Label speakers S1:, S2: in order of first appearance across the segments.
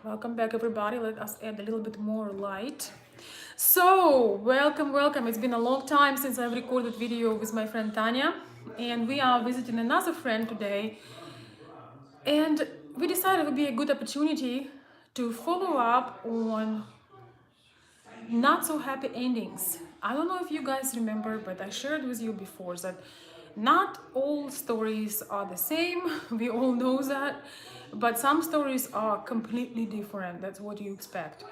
S1: Welcome back, everybody. Let us add a little bit more light. So, welcome. It's been a long time since I've recorded video with my friend Tanya, and we are visiting another friend today. And we decided it would be a good opportunity to follow up on not so happy endings. I don't know if you guys remember, but I shared with you before that not all stories are the same. We all know that. But some stories are completely different. That's what you expect.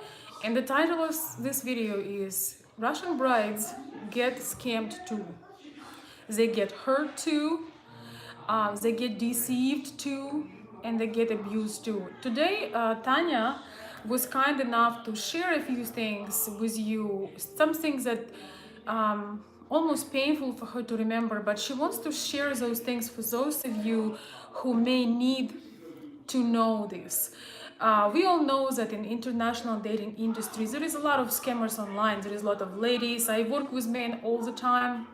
S1: And the title of this video is Russian Brides Get Scammed Too. They get hurt too, they get deceived too, and they get abused too. Today, Tanya was kind enough to share a few things with you, some things that almost painful for her to remember, but she wants to share those things for those of you who may need to know this. We all know that in international dating industries there is a lot of scammers online. There is a lot of ladies. I work with men all the time,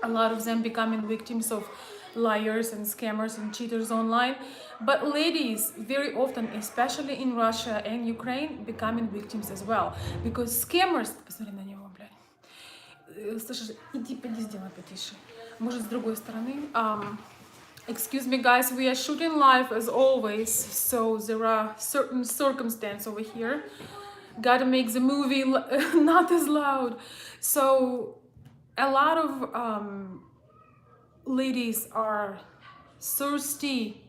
S1: a lot of them becoming victims of liars and scammers and cheaters online. But ladies, very often, especially in Russia and Ukraine, becoming victims as well. Because scammers... Посмотри на него, блядь. Слышишь, поди сделай потише. Может, с другой стороны. Excuse me, guys, we are shooting live as always, so there are certain circumstances over here. Gotta make the movie not as loud. So a lot of ladies are thirsty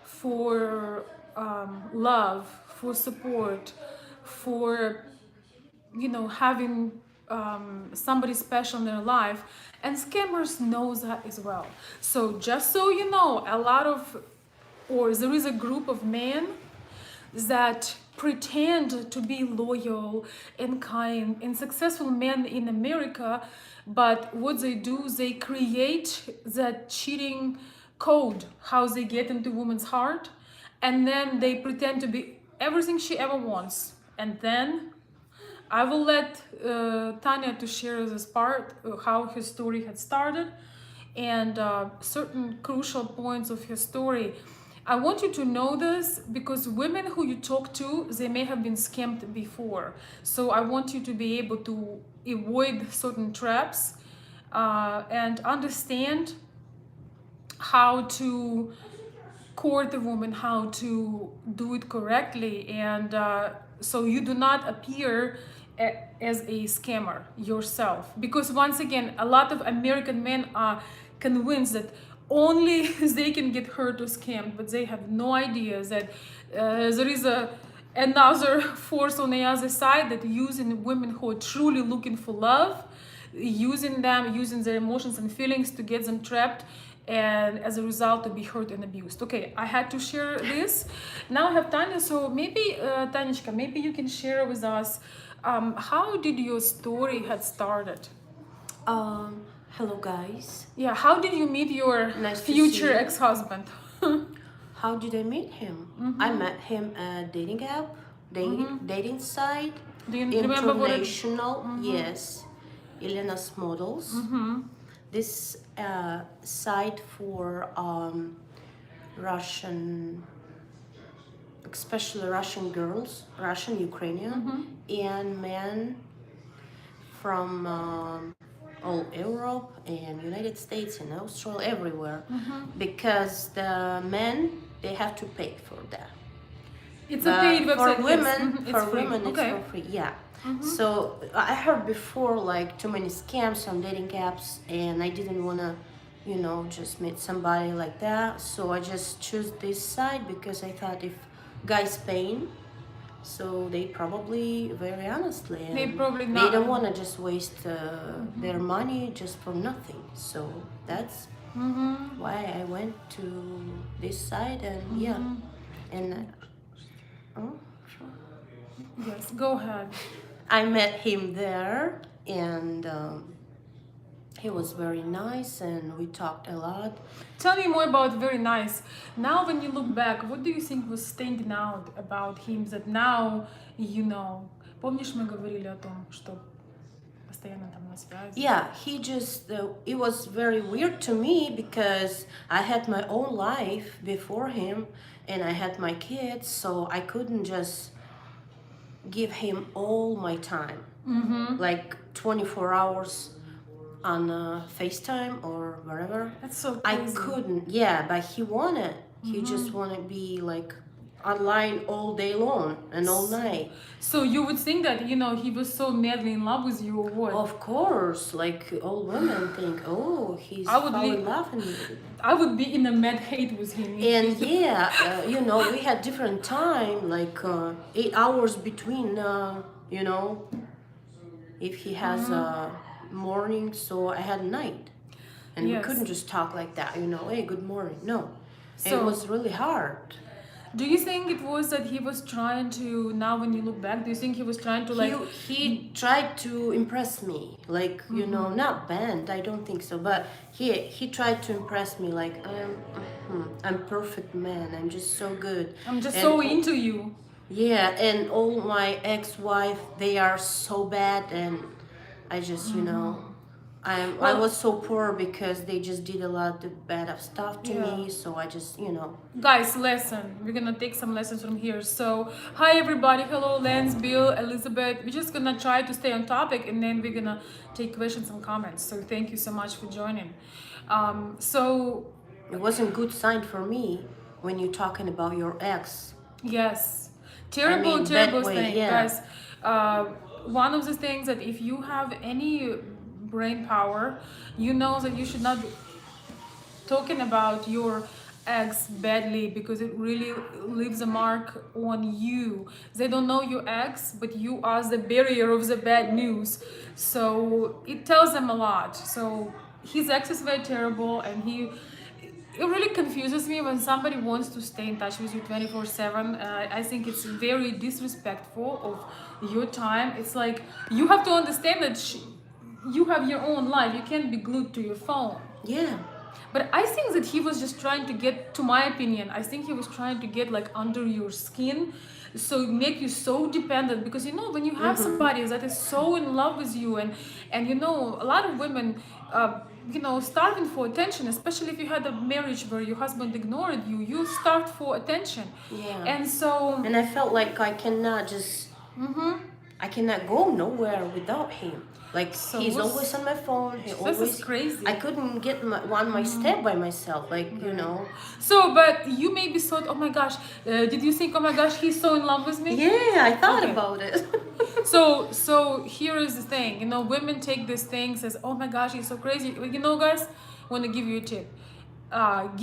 S1: for love, for support, for having somebody special in their life, and scammers know that as well. So just so you know, there is a group of men that pretend to be loyal and kind and successful men in America, but what they do, they create that cheating code, how they get into woman's heart, and then they pretend to be everything she ever wants. And then I will let Tanya to share this part, how her story had started, and certain crucial points of her story. I want you to know this because women who you talk to, they may have been scammed before. So I want you to be able to avoid certain traps and understand how to court a woman, how to do it correctly, and so you do not appear as a scammer yourself. Because once again, a lot of American men are convinced that only they can get hurt or scammed, but they have no idea that there is another force on the other side that using women who are truly looking for love, using their emotions and feelings to get them trapped, and as a result to be hurt and abused. Okay, I had to share this. Now I have Tanya, so maybe Tanishka, maybe you can share with us how did your story had started?
S2: Hello guys.
S1: Yeah, how did you meet your
S2: Nice
S1: future ex-husband?
S2: How did I meet him? I met him at dating app, dating site,
S1: Do you remember what it?
S2: international, yes, Elena's Models. This site for Russian, especially Russian girls, Russian, Ukrainian, and men from all Europe and United States and Australia, everywhere, because the men, they have to pay for that.
S1: It's a paid website.
S2: For women,
S1: yes.
S2: for
S1: It's free.
S2: women,
S1: Okay.
S2: it's for free. Yeah. So I heard before like too many scams on dating apps, and I didn't wanna, just meet somebody like that. So I just choose this site because I thought if guys paying, so they probably very honestly, and
S1: They probably
S2: they
S1: not.
S2: don't want to just waste their money just for nothing. So that's why I went to this site, and yeah, and oh, sure.
S1: Yes, go ahead.
S2: I met him there, and he was very nice, and we talked a lot.
S1: Tell me more about very nice. Now, when you look back, what do you think was standing out about him that now you know? Помнишь, мы говорили о том, что постоянно там на связи?
S2: Yeah, he just, it was very weird to me because I had my own life before him, and I had my kids, so I couldn't just give him all my time, like 24 hours on FaceTime or wherever.
S1: That's so
S2: I
S1: crazy.
S2: couldn't, yeah, but he wanted. He just wanted to be like online all day long and all night.
S1: So you would think that, you know, he was so madly in love with you or what?
S2: Of course, like all women think, oh, he's
S1: I would
S2: falling in
S1: be-
S2: love with me.
S1: I would be in a mad hate with him.
S2: And yeah, you know, we had different time, like 8 hours between, you know, if he has morning, so I had night. And
S1: Yes.
S2: we couldn't just talk like that, you know, hey, good morning. No,
S1: So-
S2: it was really hard.
S1: Do you think it was that he was trying to, now when you look back, do you think he was trying to like...
S2: He tried to impress me, like, you know, not banned, I don't think so, but he tried to impress me, like, I'm perfect man, I'm just so good.
S1: I'm just
S2: And
S1: so into you.
S2: yeah, and all my ex-wife, they are so bad, and I just, you know, I
S1: Well-
S2: was so poor because they just did a lot of bad stuff to
S1: Yeah.
S2: me, so I just, you know.
S1: Guys, lesson. We're gonna take some lessons from here. So, hi everybody. Hello, Lance, Bill, Elizabeth. We're just gonna try to stay on topic and then we're gonna take questions and comments. So, thank you so much for joining. So,
S2: It wasn't good sign for me when you're talking about your ex.
S1: yes, terrible,
S2: I mean,
S1: terrible
S2: that way,
S1: thing,
S2: yeah.
S1: guys. One of the things that if you have any brain power, you know that you should not be talking about your ex badly because it really leaves a mark on you. They don't know your ex, but you are the barrier of the bad news. So it tells them a lot. So his ex is very terrible, and it really confuses me when somebody wants to stay in touch with you 24/7. I think it's very disrespectful of your time. It's like you have to understand that you have your own life. You can't be glued to your phone.
S2: Yeah.
S1: But I think that he was just trying to get, to my opinion, I think he was trying to get like under your skin, so make you so dependent. Because you know, when you have somebody that is so in love with you, and you know, a lot of women, you know, starving for attention, especially if you had a marriage where your husband ignored you, you starve for attention.
S2: Yeah.
S1: And so,
S2: And I felt like I cannot just, I cannot go nowhere without him. Like,
S1: So
S2: he's
S1: what's-
S2: always on my phone. He
S1: this
S2: always,
S1: is crazy.
S2: I couldn't get my step by myself. Like, you know.
S1: So, but you maybe thought, oh my gosh, did you think, oh my gosh, he's so in love with me?
S2: Yeah, I thought
S1: Okay.
S2: about it.
S1: So here is the thing, you know, women take this thing, says, oh my gosh, he's so crazy. You know, guys, I want to give you a tip.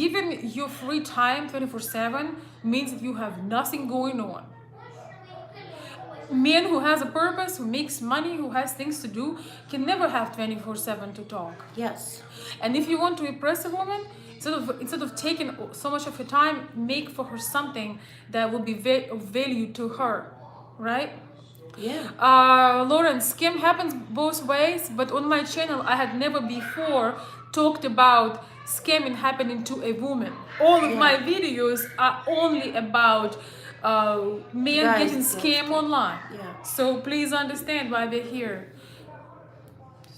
S1: Giving your free time 24/7 means that you have nothing going on. Man who has a purpose, who makes money, who has things to do, can never have 24/7 to talk.
S2: Yes.
S1: And if you want to impress a woman, instead of taking so much of her time, make for her something that will be of value to her, right?
S2: Yeah.
S1: Lawrence, scam happens both ways, but on my channel I had never before talked about scamming happening to a woman. All of my videos are only about men
S2: Guys
S1: getting
S2: get
S1: scammed online.
S2: Yeah.
S1: So please understand why we're here.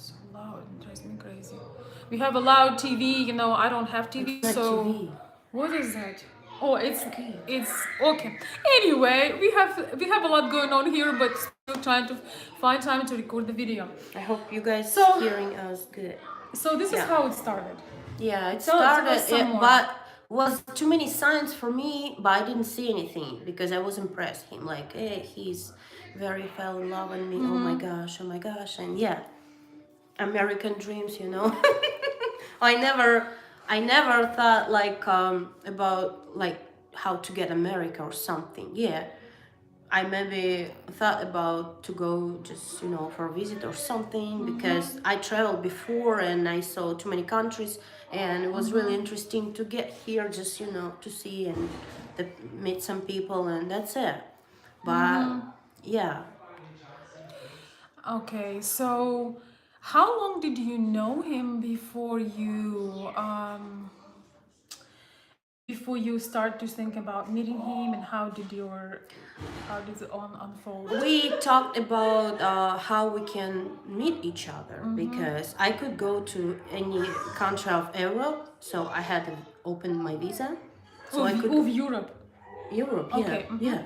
S1: So loud, it drives me crazy. We have a loud TV, you know, I don't have TV,
S2: It's not
S1: so
S2: TV.
S1: what is that? Oh, it's
S2: Okay.
S1: it's okay. Anyway, we have a lot going on here, but still trying to find time to record the video.
S2: I hope you guys
S1: So-
S2: hearing us good.
S1: So this is
S2: Yeah.
S1: how it started.
S2: Yeah, it
S1: Tell us
S2: started,
S1: some more.
S2: but was too many signs for me, but I didn't see anything because I was impressed. Him like, hey, he's very fell in love with me. Oh my gosh, and yeah, American dreams, you know. I never thought like about like how to get America or something. Yeah, I maybe thought about to go just, you know, for a visit or something because I traveled before and I saw too many countries and it was really interesting to get here just, you know, to see and meet some people and that's it. But yeah,
S1: Okay, so how long did you know him before you start to think about meeting him, and how did it unfold?
S2: we talked about how we can meet each other because I could go to any country of Europe, so I had to open my visa. So I could
S1: Of Europe.
S2: Europe, yeah,
S1: Okay.
S2: yeah.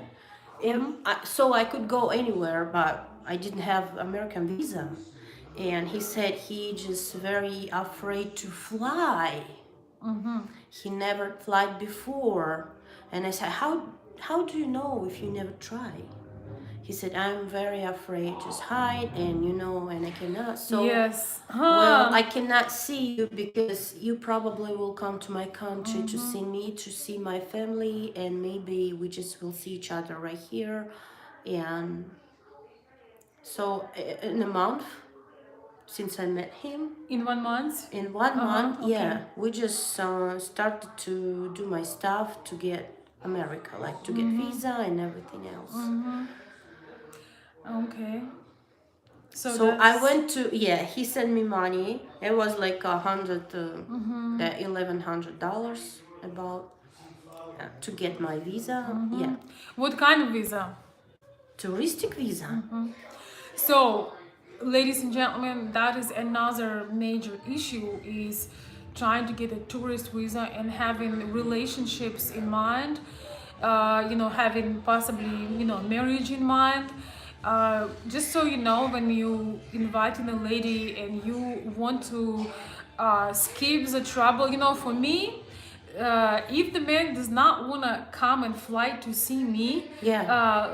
S2: So I could go anywhere, but I didn't have American visa. And he said he just very afraid to fly. He never flied before. And I said, how do you know if you never try? He said, I'm very afraid, just hide and and I cannot. So
S1: Yes.
S2: well, I
S1: Huh.
S2: cannot see you because you probably will come to my country to see me, to see my family, and maybe we just will see each other right here. And so in a month since I met him,
S1: In 1 month.
S2: in 1 month,
S1: Okay.
S2: yeah, we just started to do my stuff to get America, like to get visa and everything else.
S1: Okay. So
S2: So I
S1: that's
S2: went to, yeah, he sent me money. It was like $1,100 about to get my visa. Yeah,
S1: what kind of visa?
S2: touristic visa.
S1: So, ladies and gentlemen, that is another major issue is trying to get a tourist visa and having relationships in mind, having possibly, marriage in mind. Just so you know, when you inviting a lady and you want to skip the trouble, for me, if the man does not want to come and fly to see me,
S2: Yeah,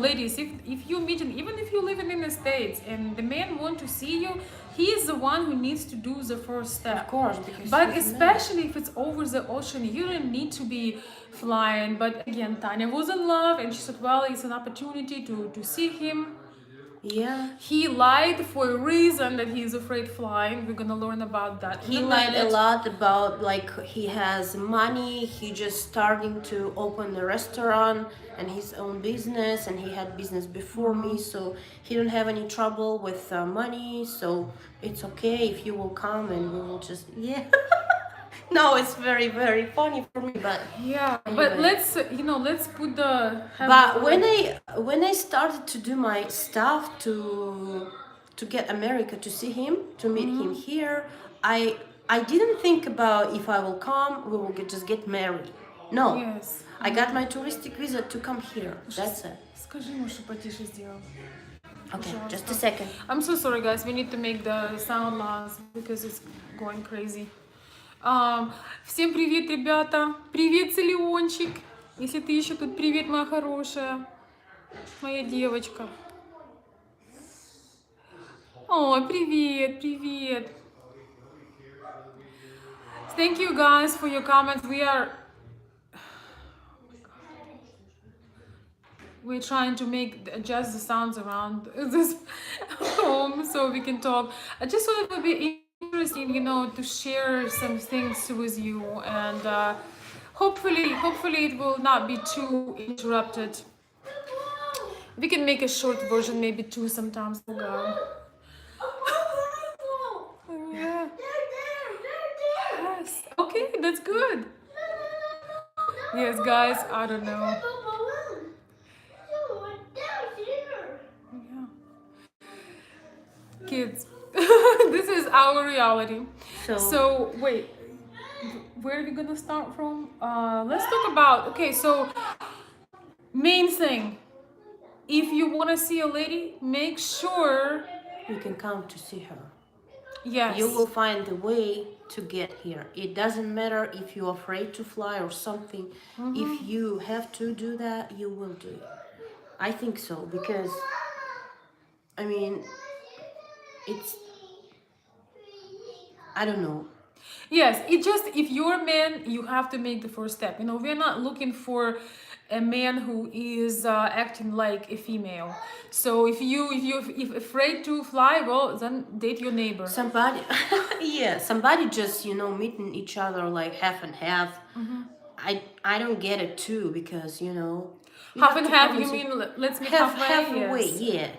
S1: ladies, if you meet him, even if you live in the States and the man want to see you, he is the one who needs to do the first
S2: of
S1: step.
S2: course, because
S1: But
S2: he's a man.
S1: especially if it's over the ocean, you don't need to be flying. But again, Tanya was in love and she said, well, it's an opportunity to see him.
S2: Yeah.
S1: He lied for a reason that he's afraid flying. We're gonna learn about that in
S2: He
S1: a
S2: lied a
S1: minute.
S2: lot about like he has money, he just starting to open a restaurant and his own business, and he had business before me, so he don't have any trouble with money, so it's okay if you will come and we will just, yeah. No, it's very, very funny for me, but
S1: Yeah, but
S2: anyway.
S1: let's put the
S2: But when I started to do my stuff to get America to see him, to meet him here, I didn't think about if I will come, we will just get married. No,
S1: Yes.
S2: I got my touristic visa to come here. That's it.
S1: Скажи ему, что потише сделал.
S2: Okay, just a
S1: Пожалуйста.
S2: second.
S1: I'm so sorry, guys. We need to make the sound laws because it's going crazy. Всем привет, ребята. Привет, Целиончик. Если ты еще тут, привет, моя хорошая. Моя девочка. О, привет, привет. Thank you guys for your comments. We're trying to adjust the sounds around this home so we can talk. I just thought it would be interesting, to share some things with you, and hopefully it will not be too interrupted. We can make a short version, maybe two sometimes. Oh God. Yeah. Yes. Okay, that's good. Yes, guys, I don't know. Yeah. Kids, this is our reality. So wait, where are we gonna start from? Let's talk about, okay, so main thing, if you want to see a lady, make sure
S2: you can come to see her.
S1: Yes.
S2: You will find the way to get here. It doesn't matter if you're afraid to fly or something. If you have to do that, you will do it. I think so, because I mean, I don't know.
S1: Yes, it just, if you're a man, you have to make the first step. We're not looking for a man who is acting like a female. So if you're afraid to fly, well, then date your neighbor.
S2: Somebody, yeah, somebody just meeting each other like half and half. I don't get it too, because
S1: half and half. You mean let's meet halfway?
S2: Yes. Yeah.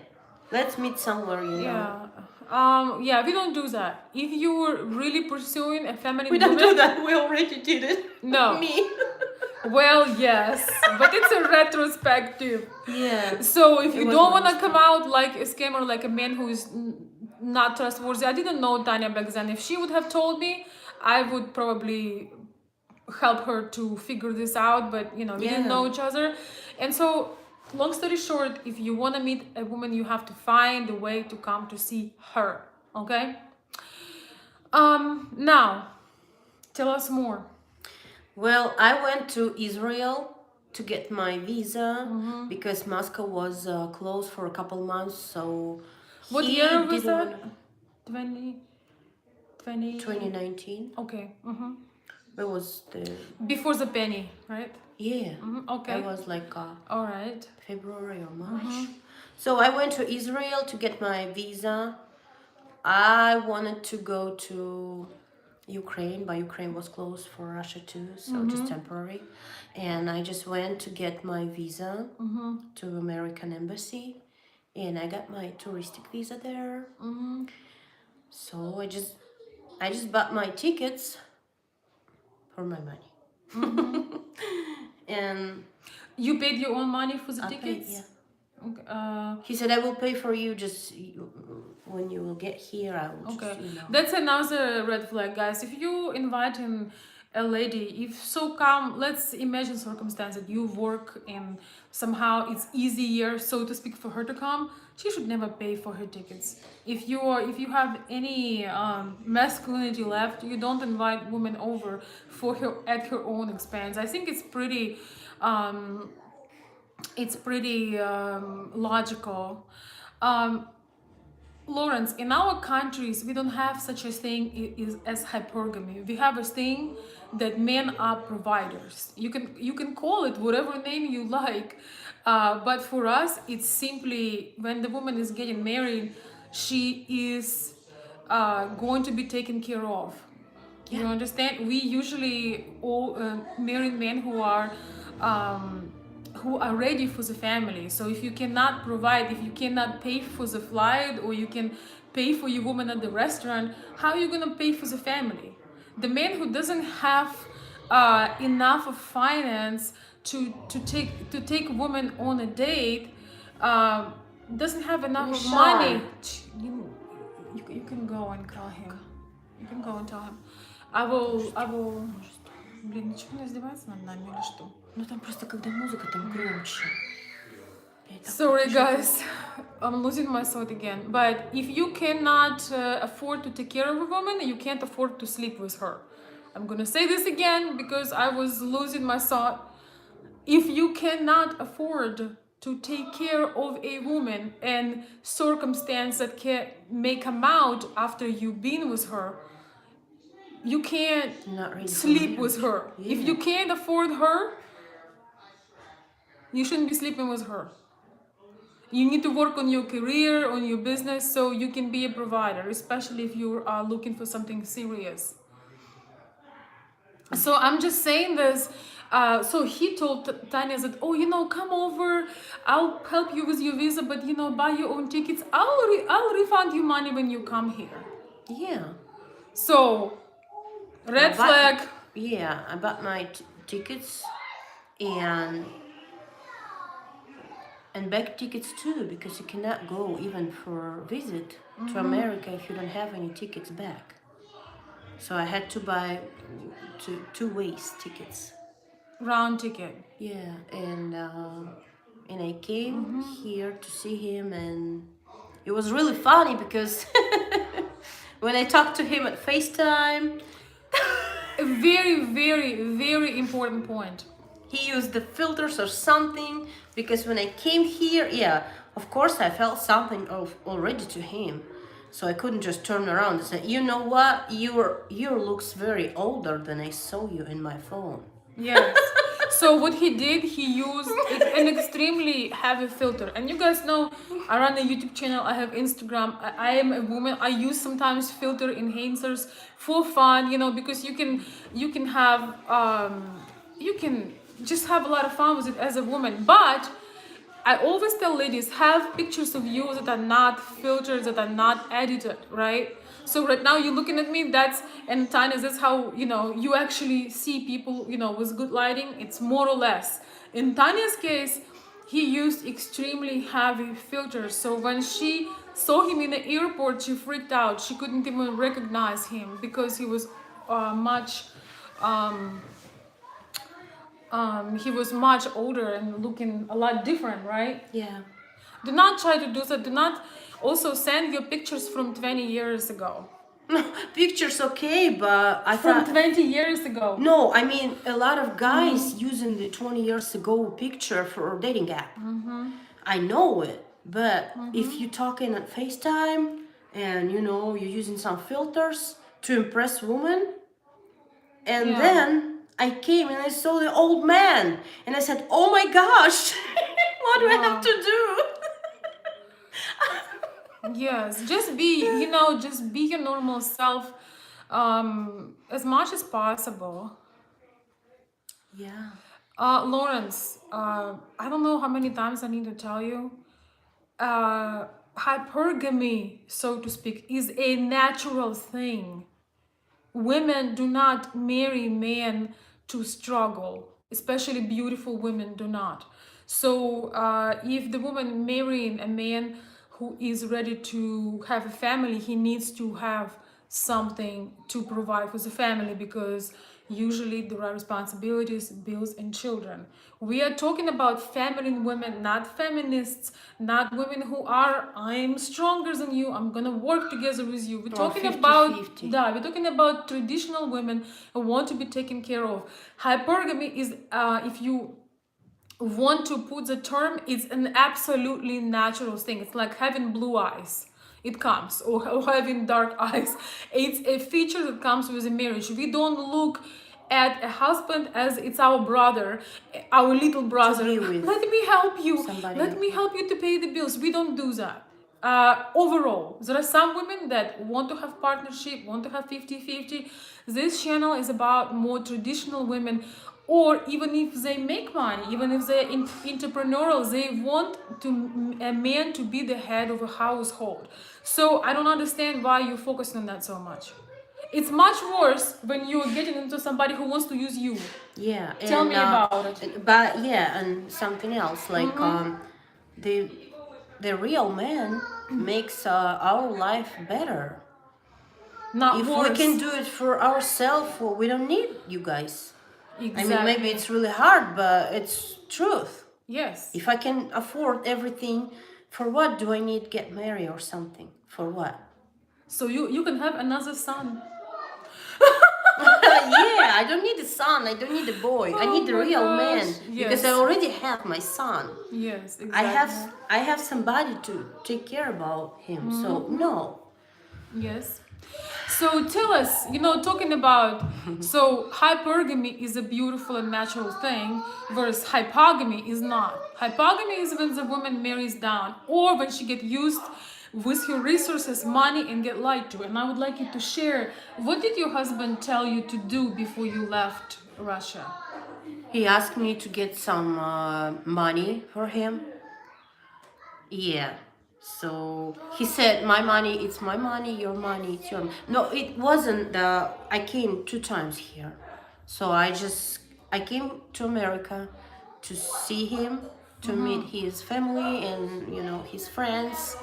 S2: Let's meet somewhere.
S1: Yeah, we don't do that. If you're really pursuing a feminine
S2: we don't do that. We already did it.
S1: No.
S2: Me.
S1: Well, yes, but it's a retrospective.
S2: Yeah.
S1: So if you don't want to come out like a scammer, like a man who is not trustworthy, I didn't know Tanya back then. If she would have told me, I would probably help her to figure this out, but you know, we didn't
S2: Yeah.
S1: know each other. And so, long story short, if you want to meet a woman, you have to find a way to come to see her. Okay. Now, tell us more.
S2: Well, I went to Israel to get my visa because Moscow was closed for a couple months. So
S1: What
S2: he
S1: year was
S2: didn't
S1: that?
S2: wanna-
S1: 2020.
S2: 2019.
S1: Okay.
S2: It was the
S1: Before the penny, right?
S2: yeah.
S1: Okay.
S2: It was like
S1: All right.
S2: February or March. So I went to Israel to get my visa. I wanted to go to Ukraine, but Ukraine was closed for Russia too, so just temporary. And I just went to get my visa to American Embassy, and I got my touristic visa there. So I just bought my tickets for my money, and
S1: You paid your own money for the
S2: I paid,
S1: tickets?
S2: yeah.
S1: Okay.
S2: He said, I will pay for you just when you will get here. I will
S1: Okay.
S2: just, you know.
S1: That's another red flag, guys. If you invite in a lady, if so come, let's imagine circumstance that you work and somehow it's easier, so to speak, for her to come, she should never pay for her tickets. If you have any masculinity left, you don't invite women over for her at her own expense. I think it's pretty logical. Lawrence, in our countries, we don't have such a thing as hypergamy. We have a thing that men are providers. You can call it whatever name you like, but for us, it's simply when the woman is getting married, she is going to be taken care of. You understand? We usually all marry men who are ready for the family. So if you cannot provide, if you cannot pay for the flight, or you can pay for your woman at the restaurant, how are you gonna pay for the family? The man who doesn't have enough of finance to take a woman on a date doesn't have enough of money. You can go and call him. You can go and tell him. I will. Блин, ничего не издевается над нами или что?
S2: Ну там просто когда музыка, там громче.
S1: Sorry guys, I'm losing my thought again. But if you cannot afford to take care of a woman, you can't afford to sleep with her. I'm gonna say this again because I was losing my thought. If you cannot afford to take care of a woman and circumstance that may come out after you've been with her, you can't
S2: Not really
S1: sleep with her. If you can't afford her, you shouldn't be sleeping with her. You need to work on your career, on your business, so you can be a provider, especially if you are looking for something serious. So I'm just saying this. So he told Tanya that, oh, come over, I'll help you with your visa, but buy your own tickets. I'll refund you money when you come here.
S2: Yeah.
S1: So red flag.
S2: Yeah, I bought my tickets and back tickets too, because you cannot go even for a visit to America if you don't have any tickets back. So I had to buy two ways tickets.
S1: Round ticket.
S2: Yeah, and I came here to see him, and it was really funny because when I talked to him at FaceTime,
S1: A very, very, very important point.
S2: he used the filters or something, because when I came here, yeah, of course I felt something already to him. So I couldn't just turn around and say, you know what, you looks very older than I saw you in my phone.
S1: Yes. So what he did, he used an extremely heavy filter. And you guys know, I run a YouTube channel, I have Instagram, I am a woman. I use sometimes filter enhancers for fun, because you can have you can just have a lot of fun with it as a woman. But I always tell ladies, have pictures of you that are not filtered, that are not edited, right? So right now you're looking at me, and Tanya, that's how, you actually see people, with good lighting. It's more or less. In Tanya's case, he used extremely heavy filters. So when she saw him in the airport, she freaked out. She couldn't even recognize him because he was much he was much older and looking a lot different, right?
S2: Yeah.
S1: Do not try to do that. Do not also send your pictures from 20 years ago.
S2: No, pictures okay, but I
S1: From
S2: thought
S1: 20 years ago.
S2: no. I mean, a lot of guys using the 20 years ago picture for a dating app. I know it, but if you're talking on FaceTime and you know you're using some filters to impress women, and
S1: Yeah.
S2: then I came and I saw the old man, and I said, "Oh my gosh, what do I have to do?"
S1: Yes, just be, just be your normal self as much as possible.
S2: Yeah.
S1: Lawrence, I don't know how many times I need to tell you. Hypergamy, so to speak, is a natural thing. Women do not marry men to struggle, especially beautiful women do not. So if the woman marrying a man who is ready to have a family, he needs to have something to provide for the family, because usually there are responsibilities, bills, and children. We are talking about feminine women, not feminists, not women who are, I'm stronger than you, I'm gonna work together with you. We're talking
S2: 50-50.
S1: about, yeah, we're talking about traditional women who want to be taken care of. Hypergamy is, if you want to put the term, it's an absolutely natural thing. It's like having blue eyes. It comes, or having dark eyes. It's a feature that comes with a marriage. We don't look at a husband as it's our brother, our little brother.
S2: be with
S1: Let me help you.
S2: somebody
S1: Let
S2: else.
S1: me help you to pay the bills. We don't do that. Overall, there are some women that want to have partnership, want to have 50-50. This channel is about more traditional women, or even if they make money, even if they're entrepreneurial, they want a man to be the head of a household. So I don't understand why you focus on that so much. It's much worse when you're getting into somebody who wants to use you.
S2: Yeah.
S1: Tell me about it.
S2: But yeah, and something else like the real man makes our life better.
S1: Not
S2: If
S1: worse.
S2: we can do it for ourselves, well, we don't need you guys.
S1: Exactly.
S2: I mean, maybe it's really hard, but it's truth.
S1: Yes.
S2: If I can afford everything, for what do I need get married or something? For what?
S1: So you can have another son.
S2: Yeah, I don't need a son. I don't need a boy. I need the
S1: my
S2: real man
S1: gosh,
S2: because I
S1: yes.
S2: already have my son.
S1: Yes, exactly.
S2: I have somebody to take care about him. So no.
S1: Yes. So tell us, talking about, so hypergamy is a beautiful and natural thing, whereas hypogamy is not. Hypogamy is when the woman marries down, or when she gets used with her resources, money, and get lied to. And I would like you to share, what did your husband tell you to do before you left Russia?
S2: He asked me to get some money for him. Yeah. So he said, "My money, it's my money. Your money, it's your." No, it wasn't. I came 2 times here, so I came to America to see him, to meet his family and his friends,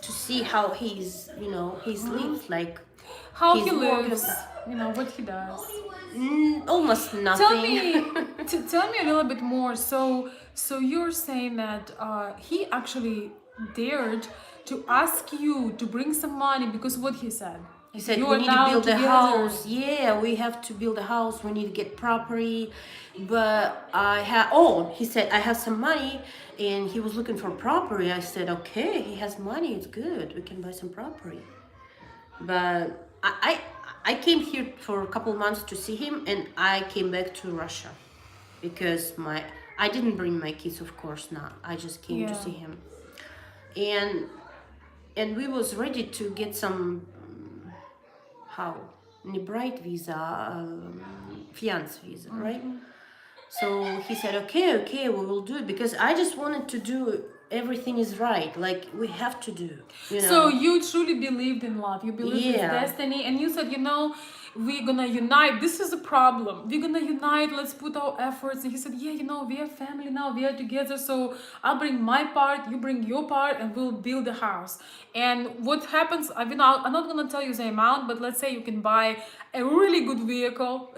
S2: to see how he's lives like.
S1: How
S2: He's
S1: he
S2: working-
S1: lives, what he does.
S2: Almost nothing.
S1: Tell me a little bit more. So you're saying that he actually dared to ask you to bring some money because what he said.
S2: He said,
S1: You
S2: we
S1: are
S2: need to
S1: now
S2: build a
S1: together.
S2: house. Yeah, we have to build a house. We need to get property. But he said, I have some money. And he was looking for property. I said, okay, he has money. It's good. We can buy some property. But I came here for a couple months to see him. And I came back to Russia. Because I didn't bring my kids, of course not. I just came to see him. And we was ready to get some bright visa, fiance visa, right? So he said, okay, we will do it because I just wanted to do everything is right. Like we have to do, you know.
S1: So you truly believed in love. You believed it's
S2: Yeah.
S1: destiny, and you said, we're gonna unite. This is a problem. We're gonna unite. Let's put our efforts. And he said, yeah, we are family now. We are together. So I'll bring my part. You bring your part, and we'll build a house. And what happens? I'm not gonna tell you the amount, but let's say you can buy a really good vehicle,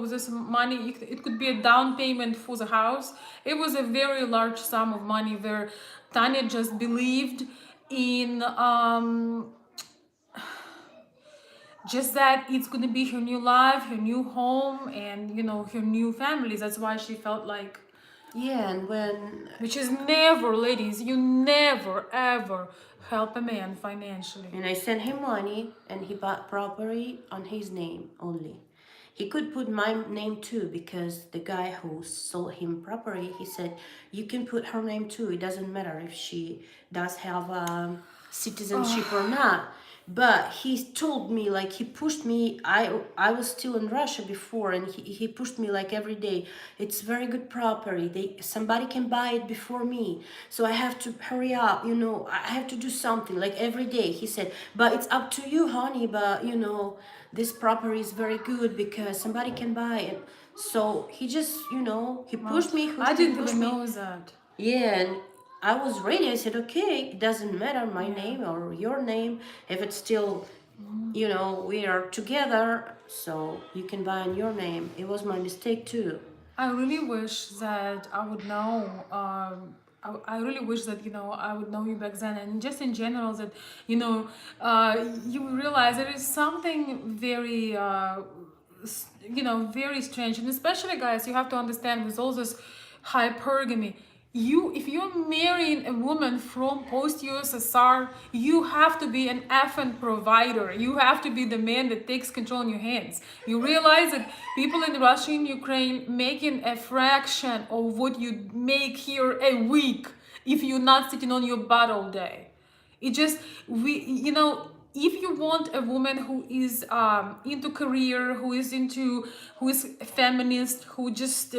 S1: with this money. It could be a down payment for the house. It was a very large sum of money where Tanya just believed in just that it's gonna be her new life, her new home, and her new family. That's why she felt like,
S2: Yeah, and when
S1: which is never, ladies, you never ever help a man financially.
S2: and I sent him money and he bought property on his name only. He could put my name too because the guy who sold him property, he said, you can put her name too. It doesn't matter if she does have citizenship or not. But he told me, like, he pushed me. I was still in Russia before, and he pushed me like every day. It's very good property. Somebody can buy it before me, so I have to hurry up. I have to do something like every day. He said, but it's up to you, honey. But this property is very good because somebody can buy it. So he just, he pushed me.
S1: I didn't
S2: pushed
S1: even
S2: me.
S1: know that.
S2: Yeah, and I was ready. I said, okay, it doesn't matter my name or your name. If it's still, we are together, so you can buy in your name. It was my mistake too.
S1: I really wish that I would know. I really wish that I would know you back then, and just in general that you realize there is something very very strange, and especially guys, you have to understand with all this hypergamy. If you're marrying a woman from post-USSR, you have to be an effing provider. You have to be the man that takes control in your hands. You realize that people in Russia and Ukraine making a fraction of what you make here a week if you're not sitting on your butt all day. It just, if you want a woman who is into career, who is a feminist, who just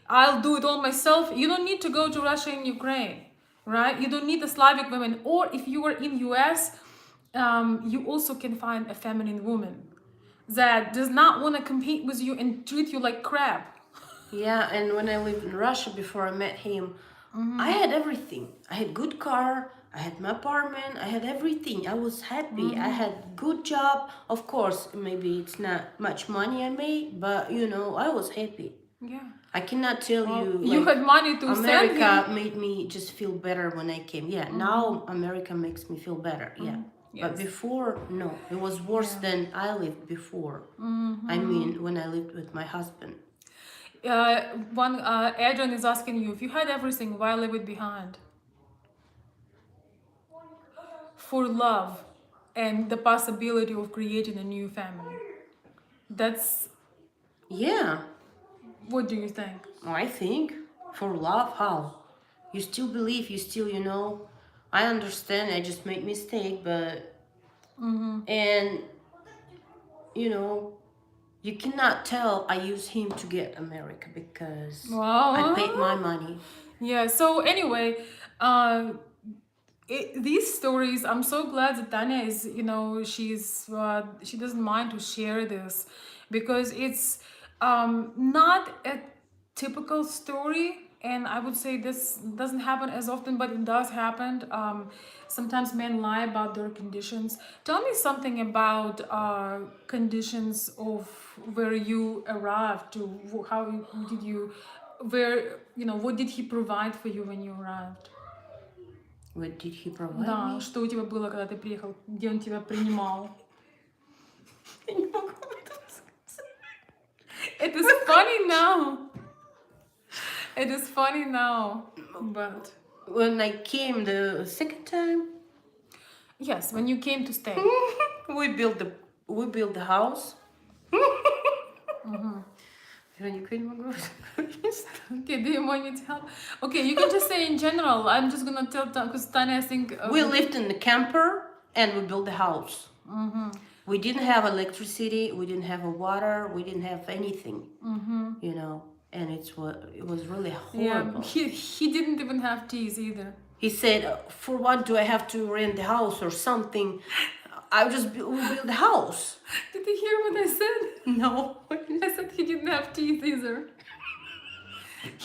S1: I'll do it all myself, you don't need to go to Russia and Ukraine, right? You don't need the Slavic women. Or if you are in US, you also can find a feminine woman that does not want to compete with you and treat you like crap.
S2: Yeah, and when I lived in Russia before I met him, I had everything. I had good car, I had my apartment, I had everything. I was happy. I had good job. Of course, maybe it's not much money I made, but I was happy.
S1: Yeah.
S2: I cannot tell you.
S1: You had money to send him.
S2: America made me just feel better when I came. Yeah, now America makes me feel better. Yeah.
S1: Yes.
S2: But before, no, it was worse than I lived before. I mean, when I lived with my husband.
S1: Adrian is asking you, if you had everything, why leave it behind? For love and the possibility of creating a new family. That's,
S2: Yeah,
S1: what do you think?
S2: I think for love, how? You still believe, you still, I understand I just made mistake, but, and, you cannot tell I use him to get America because I paid my money.
S1: Yeah, so anyway, these stories, I'm so glad that Tanya is, she doesn't mind to share this because it's not a typical story. And I would say this doesn't happen as often, but it does happen. Sometimes men lie about their conditions. Tell me something about conditions of where you arrived to. How did you, what did he provide for you when you arrived?
S2: What did he provide
S1: Да,
S2: me?
S1: что у тебя было, когда ты приехал? Где он тебя принимал? It is funny now. It is funny now, but
S2: When I came the second time,
S1: yes, when you came to stay.
S2: we built the house. Я никогда не могу.
S1: Okay, do you want me to help? Okay, you can just say in general. I'm just gonna tell because Tanya, I think
S2: We lived in the camper and we built the house. We didn't have electricity, we didn't have a water, we didn't have anything. and it was really
S1: Yeah,
S2: horrible.
S1: he didn't even have teeth either.
S2: He said, "For what do I have to rent the house or something? I will build a house."
S1: Did you hear what I said?
S2: No.
S1: I said he didn't have teeth either.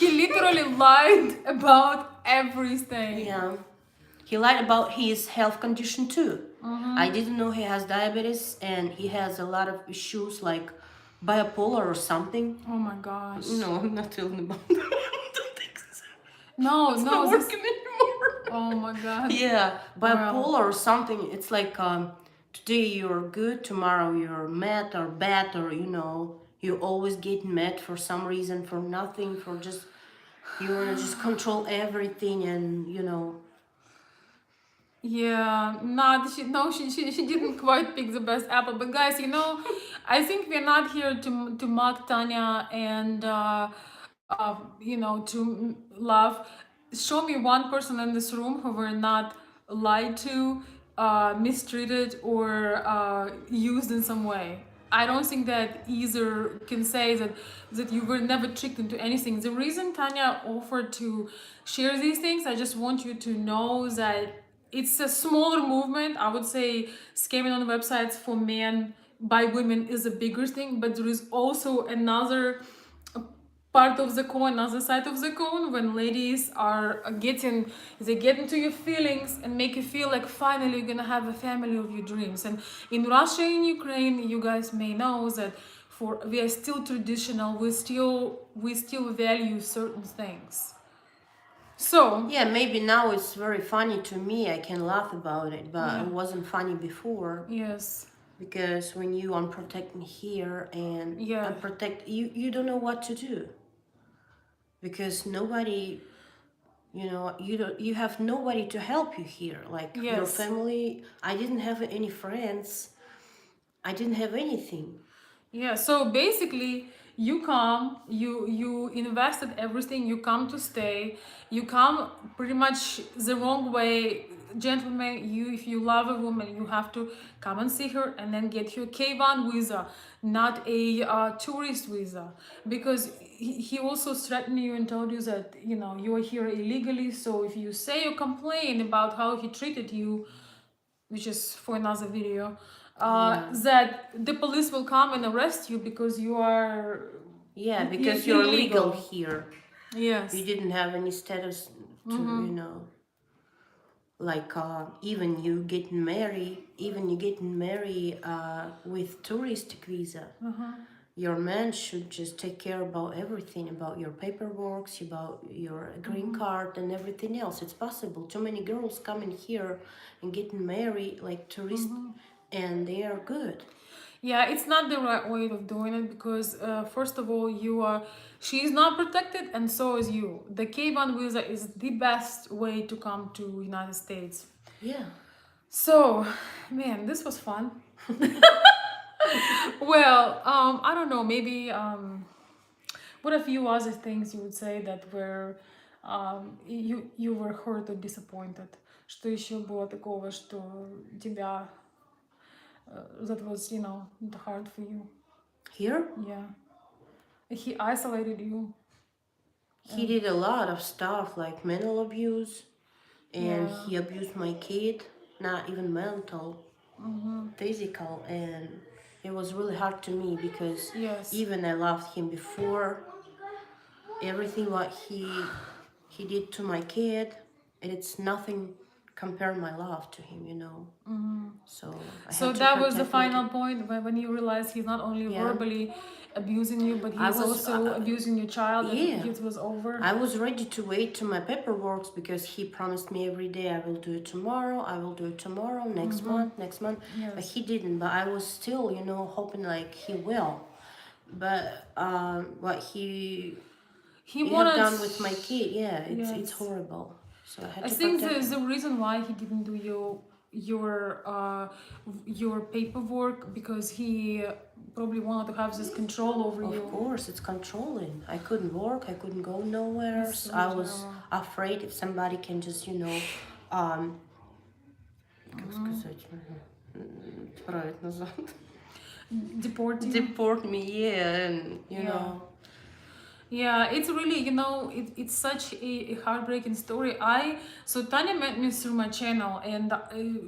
S1: He literally lied about everything.
S2: Yeah. He lied about his health condition too. I didn't know he has diabetes and he has a lot of issues like bipolar or something.
S1: Oh my gosh.
S2: No, I'm not telling about that. I don't think so.
S1: No,
S2: It's
S1: no.
S2: not
S1: This...
S2: working anymore.
S1: Oh my god.
S2: Yeah, bipolar or something. It's like today you're good, tomorrow you're mad or bad, or you always get mad for some reason, for nothing, for just you wanna just control everything, and
S1: Yeah, she didn't quite pick the best apple. But guys, I think we're not here to mock Tanya and to laugh. Show me one person in this room who were not lied to, mistreated, or used in some way. I don't think that either can say that you were never tricked into anything. The reason Tanya offered to share these things, I just want you to know that it's a smaller movement. I would say scamming on websites for men by women is a bigger thing, but there is also another part of the coin, another side of the coin, when ladies are they get into your feelings and make you feel like finally you're gonna have a family of your dreams. And in Russia and Ukraine, you guys may know that we are still traditional, we still value certain things. So
S2: yeah, maybe now it's very funny to me. I can laugh about it, but it wasn't funny before.
S1: yes.
S2: Because when you unprotect here and
S1: Yeah.
S2: unprotect, you don't know what to do. Because nobody, you have nobody to help you here. Like your
S1: Yes.
S2: family, I didn't have any friends. I didn't have anything.
S1: Yeah, so basically you come, you invested everything, you come to stay, you come pretty much the wrong way. Gentlemen, if you love a woman, you have to come and see her and then get your K1 visa, not a tourist visa, because he also threatened you and told you that you are here illegally. So if you say or complain about how he treated you, which is for another video, that the police will come and arrest you because you are
S2: because you're legal here.
S1: Yes.
S2: You didn't have any status to like even you getting married with touristic visa. Your man should just take care about everything, about your paperwork, about your green card and everything else. It's possible. Too many girls coming here and getting married like tourists, and they are good.
S1: Yeah, it's not the right way of doing it because first of all, she's not protected, and so is you. The K1 visa is the best way to come to United States.
S2: Yeah.
S1: So, man, this was fun. Well, I don't know, maybe what a few other things you would say that were you were hurt or disappointed? Что еще было такого, что тебя that was hard for you?
S2: Here?
S1: Yeah. He isolated you.
S2: He did a lot of stuff like mental abuse, and he abused my kid, not even mental, physical, and it was really hard to me because even I loved him before. Everything what he did to my kid, it's nothing compare my love to him, So
S1: that was the final point when you realized he's not only verbally abusing you, but he's also abusing your child. And it was over.
S2: I was ready to wait to my paperwork because he promised me every day I will do it tomorrow, next month.
S1: Yes.
S2: But he didn't. But I was still, hoping like he will. But what he wanted done with my kid, it's horrible. So I
S1: think the reason why he didn't do your paperwork because he probably wanted to have this control over you.
S2: Of course, it's controlling. I couldn't work. I couldn't go nowhere. So I was afraid if somebody can just,
S1: deport you.
S2: Deport me, and you know.
S1: Yeah, it's really, it's such a heartbreaking story. So Tanya met me through my channel, and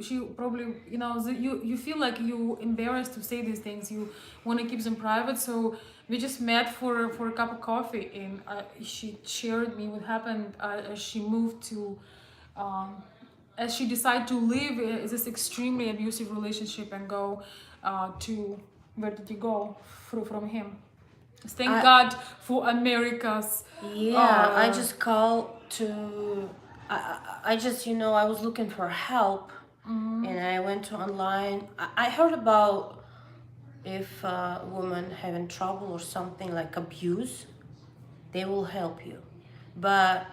S1: she probably, you feel like you embarrassed to say these things. You want to keep them private. So we just met for a cup of coffee, and she shared me what happened as she moved to, um, as she decided to leave this extremely abusive relationship and go to, where did you go from him? Thank
S2: I
S1: God for America's.
S2: Yeah, I just called to. I just, I was looking for help, and I went to online. I heard about if a woman having trouble or something like abuse, they will help you. But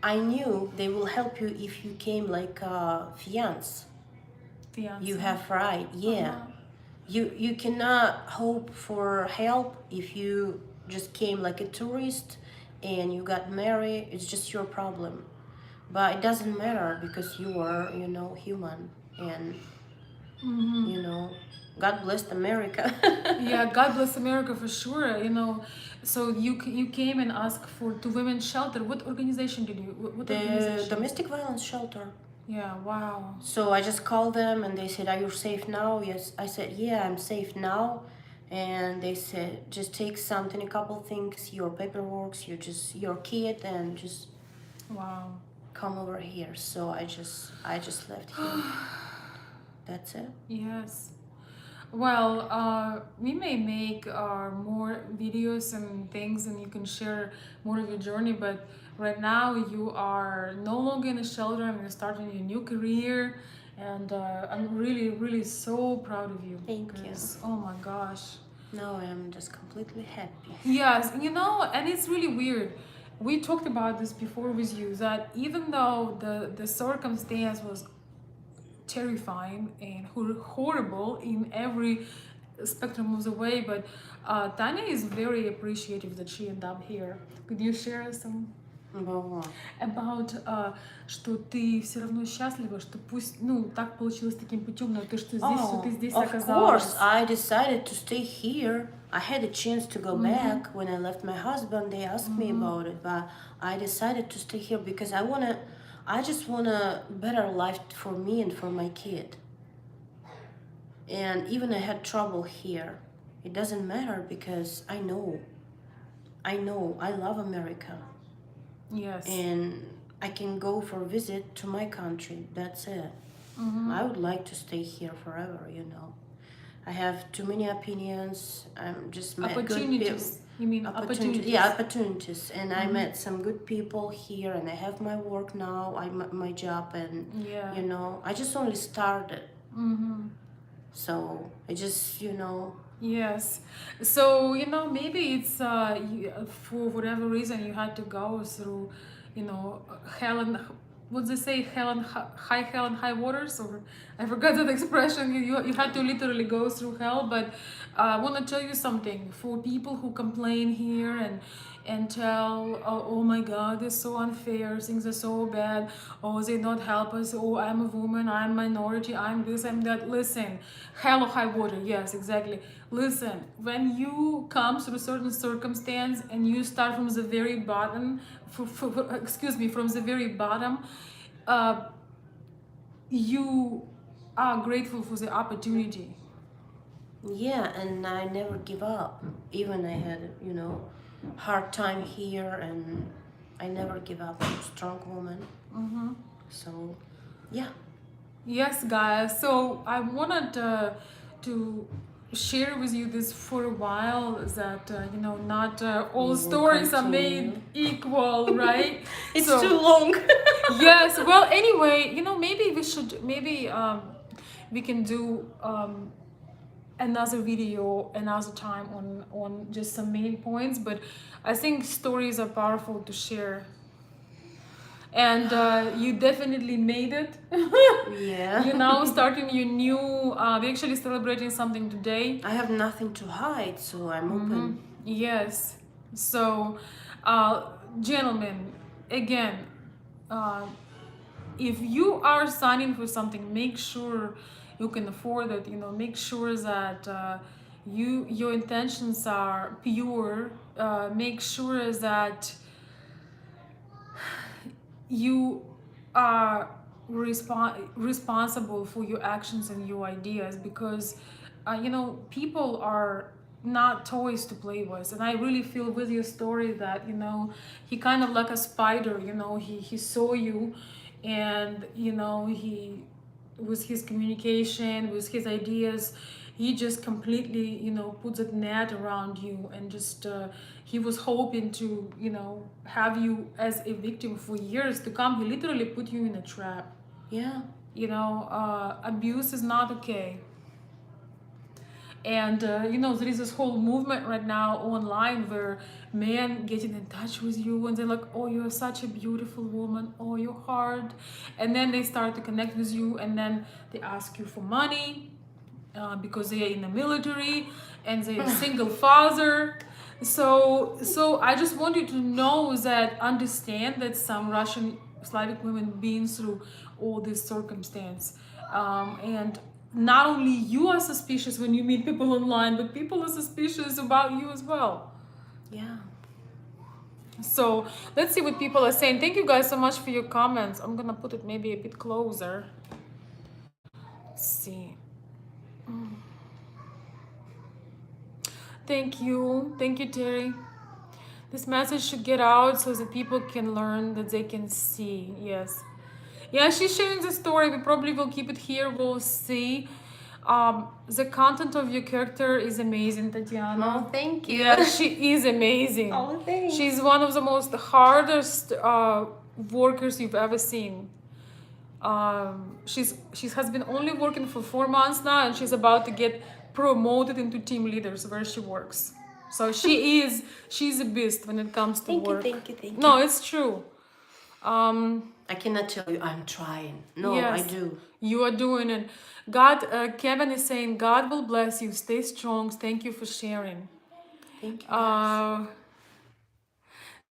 S2: I knew they will help you if you came like a fiance.
S1: Fiance.
S2: You have right, yeah.
S1: Uh-huh.
S2: You cannot hope for help if you just came like a tourist and you got married. It's just your problem. But it doesn't matter because you are, human, and God bless America.
S1: Yeah, God bless America for sure. So you came and asked for to women's shelter. What organization did you? What
S2: The
S1: organization?
S2: domestic violence shelter.
S1: Yeah. Wow.
S2: So I just called them and they said, "Are you safe now?" Yes. I said, "Yeah, I'm safe now." And they said, "Just take something, a couple things, your paperwork, your kid, and just
S1: Wow.
S2: come over here." So I just left here. That's it.
S1: Yes. Well, we may make more videos and things, and you can share more of your journey. But right now, you are no longer in a shelter, and you're starting your new career. And I'm really, really so proud of you.
S2: Thank you.
S1: Oh my gosh.
S2: No, I'm just completely happy.
S1: Yes, and it's really weird. We talked about this before with you that even though the circumstance was terrifying and horrible in every spectrum of the way, but Tanya is very appreciative that she ended up here. Could you share some
S2: Well,
S1: about что ты все равно счастлива, что пусть, так получилось таким путем, но что ты здесь
S2: of
S1: оказалась.
S2: course, I decided to stay here. I had a chance to go back when I left my husband. They asked me about it, but I decided to stay here because I just want a better life for me and for my kid. And even I had trouble here. It doesn't matter because I know I love America.
S1: Yes.
S2: And I can go for a visit to my country. That's it. I would like to stay here forever, I have too many opinions. I'm just met good people.
S1: Opportunities. You mean opportunities?
S2: Yeah, opportunities. And I met some good people here, and I have my work now. My job, and
S1: Yeah.
S2: I just only started. So I just
S1: Yes. So, maybe it's for whatever reason you had to go through, hell and what they say, hell and high waters, or I forgot that expression. You had to literally go through hell. But I want to tell you something. For people who complain here and tell, oh my God, it's so unfair, things are so bad, oh, they don't help us, oh, I'm a woman, I'm minority, I'm this, I'm that. Listen, hell or high water, yes, exactly. Listen, when you come through certain circumstance and you start from the very bottom, from the very bottom, you are grateful for the opportunity.
S2: Yeah, and I never give up. Even I had, hard time here, and I never give up. I'm a strong woman. So, yeah.
S1: Yes, guys. So I wanted to share with you this for a while that not all
S2: We will
S1: stories are
S2: continue.
S1: made equal, right?
S2: It's
S1: So-
S2: too long.
S1: Yes. Well, anyway, maybe we can do another video another time on just some main points, but I think stories are powerful to share. And you definitely made it.
S2: Yeah.
S1: You're now starting your new we're actually celebrating something today.
S2: I have nothing to hide, so I'm open.
S1: Yes. So gentlemen, again, if you are signing for something, make sure you can afford it. Make sure that your intentions are pure. Make sure that you are responsible for your actions and your ideas, because people are not toys to play with. And I really feel with your story that he kind of like a spider. He saw you, and he, with his communication, with his ideas, he just completely puts a net around you, and just he was hoping to have you as a victim for years to come. He literally put you in a trap.
S2: Yeah.
S1: Abuse is not okay. And there is this whole movement right now online where men getting in touch with you, and they're like, oh, you're such a beautiful woman, oh, you're hard. And then they start to connect with you, and then they ask you for money, because they are in the military and they're a single father. So I just want you to know that, understand that some Russian Slavic women been through all this circumstance, and not only you are suspicious when you meet people online, but people are suspicious about you as well.
S2: Yeah.
S1: So let's see what people are saying. Thank you guys so much for your comments. I'm gonna put it maybe a bit closer. Let's see. Thank you, Terry. This message should get out so that people can learn, that they can see. Yes. Yeah, she's sharing the story. We probably will keep it here. We'll see. The content of your character is amazing, Tatiana.
S2: Oh, thank you.
S1: Yeah, she is amazing.
S2: Oh, thanks.
S1: She's one of the most hardest workers you've ever seen. She has been only working for 4 months now, and she's about to get promoted into team leaders where she works. So she's a beast when it comes to work.
S2: Thank you.
S1: No, it's true.
S2: I cannot tell you I'm trying. No,
S1: Yes,
S2: I do.
S1: you are doing it. God, Kevin is saying, God will bless you. Stay strong. Thank you for sharing.
S2: Thank you.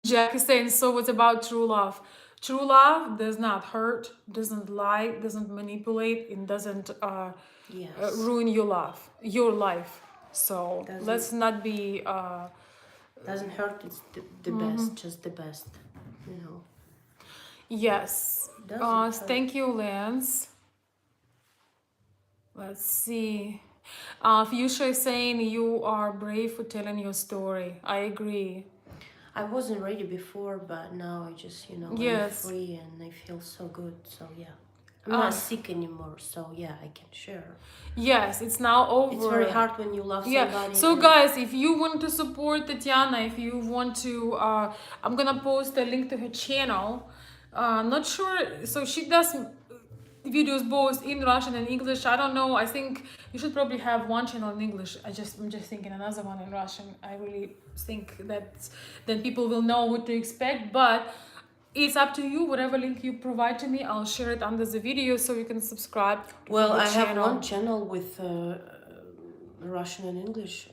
S1: Jack is saying, so what's about true love? True love does not hurt, doesn't lie, doesn't manipulate, and doesn't
S2: Yes.
S1: ruin your life. So let's not be.
S2: Doesn't hurt. It's the best, just the best.
S1: Yes.
S2: Doesn't hurt.
S1: Thank you, Lance. Let's see. Fuchsia is saying you are brave for telling your story. I agree.
S2: I wasn't ready before, but now I just,
S1: Yes.
S2: I'm free and I feel so good. So yeah, I'm not sick anymore. So yeah, I can share.
S1: Yes, it's now over.
S2: It's very hard when you love somebody.
S1: So guys, if you want to support Tatiana, if you want to, I'm gonna post a link to her channel. Not sure. So she does videos both in Russian and English. I don't know. I think you should probably have one channel in English. I'm just thinking another one in Russian. I really think that then people will know what to expect. But it's up to you. Whatever link you provide to me, I'll share it under the video so you can subscribe to
S2: Well,
S1: the
S2: I have
S1: channel.
S2: one channel with Russian and English.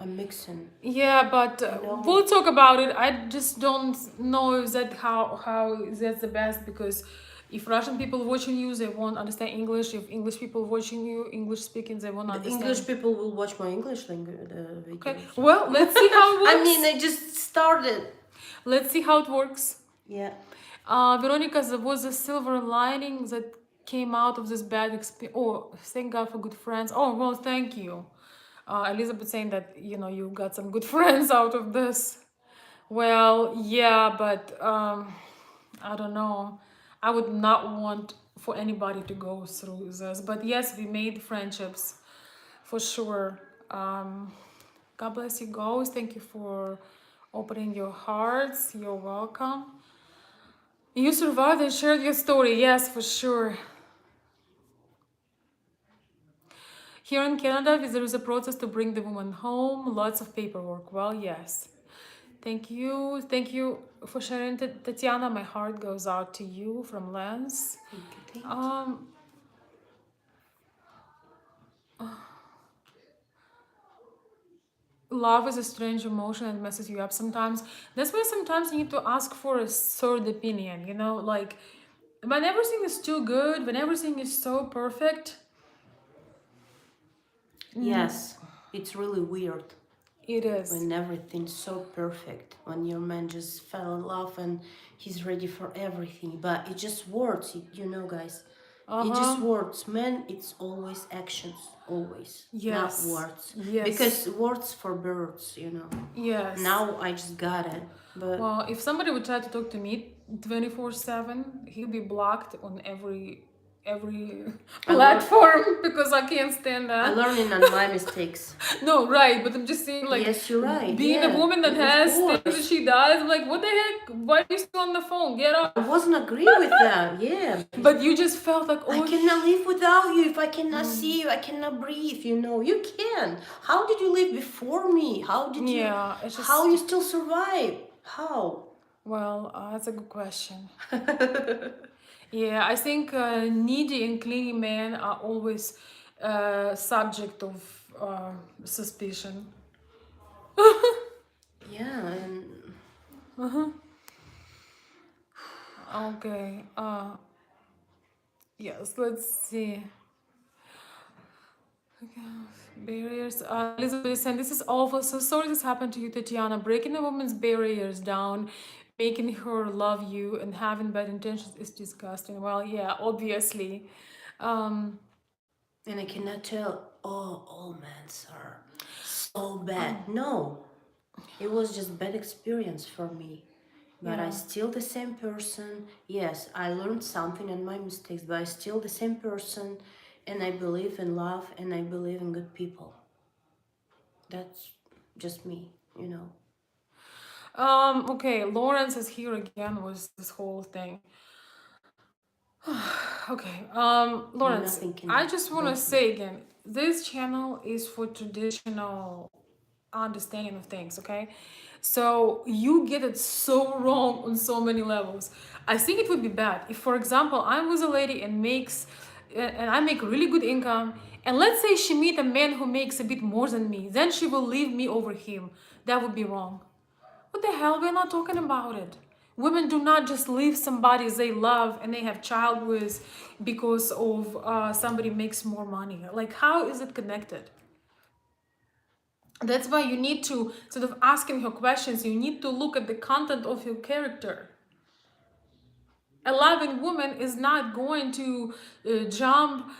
S2: I'm mixing.
S1: Yeah, but we'll talk about it. I just don't know if that how that's the best, because if Russian people watching you, they won't understand English. If English people watching you, English speaking, they won't understand.
S2: English people will watch my English language videos.
S1: Okay. Well, let's see how it works.
S2: I mean, I just started.
S1: Let's see how it works.
S2: Yeah.
S1: Veronica, there was a silver lining that came out of this bad experience. Oh, thank God for good friends. Oh, well, thank you. Elizabeth saying that, you got some good friends out of this. Well, yeah, but I don't know. I would not want for anybody to go through this. But yes, we made friendships for sure. God bless you, guys. Thank you for opening your hearts. You're welcome. You survived and shared your story. Yes, for sure. Here in Canada, there is a process to bring the woman home. Lots of paperwork. Well, yes. Thank you. Thank you for sharing, Tatiana. My heart goes out to you from Lance.
S2: Thank you.
S1: Love is a strange emotion and messes you up sometimes. That's why sometimes you need to ask for a third opinion, like when everything is too good, when everything is so perfect.
S2: Yes. It's really weird
S1: It is.
S2: when everything's so perfect, when your man just fell in love and he's ready for everything. But it's just words, you know, guys. It's just words. Men, it's always actions, always, not
S1: Yes.
S2: words.
S1: Yes.
S2: Because words for birds, you know.
S1: Yes.
S2: Now I just got it. But
S1: Well, if somebody would try to talk to me 24/7, he'll be blocked on every platform because I can't stand
S2: I'm
S1: that.
S2: learning on my mistakes.
S1: No, right, but I'm just saying, like,
S2: Yes, you're right.
S1: being
S2: Yeah,
S1: a woman that
S2: of
S1: has things
S2: course.
S1: that she does, I'm like, what the heck? Why are you still on the phone? Get up.
S2: I wasn't agree with that. Yeah.
S1: But you just felt like,
S2: I
S1: oh,
S2: cannot live without you. If I cannot see you, I cannot breathe. You know, you can. How did you live before me? How did you?
S1: yeah, it's just,
S2: How you still survive? How?
S1: well, that's a good question. Yeah, I think needy and clingy men are always subject of suspicion.
S2: Yeah, and
S1: Okay. Yes, let's see. Barriers. Elizabeth said, this is awful. So sorry this happened to you, Tatiana. Breaking a woman's barriers down, making her love you, and having bad intentions is disgusting. Well, yeah, obviously.
S2: and I cannot tell. Oh, all men are so bad. No, it was just bad experience for me. But I
S1: Yeah.
S2: still the same person. Yes, I learned something and my mistakes, but I still the same person, and I believe in love and I believe in good people. That's just me, you know.
S1: Okay, Lawrence is here again with this whole thing. Okay, Lawrence,
S2: Nothing can
S1: I just want to
S2: break me.
S1: say again, this channel is for traditional understanding of things, okay? So you get it so wrong on so many levels. I think it would be bad if, for example, I'm with a lady and I make really good income, and let's say she meet a man who makes a bit more than me, then she will leave me over him. That would be wrong. What the hell? We're not talking about it. Women do not just leave somebody they love and they have child with because of somebody makes more money. Like, how is it connected? That's why you need to sort of asking her questions. You need to look at the content of your character. A loving woman is not going to jump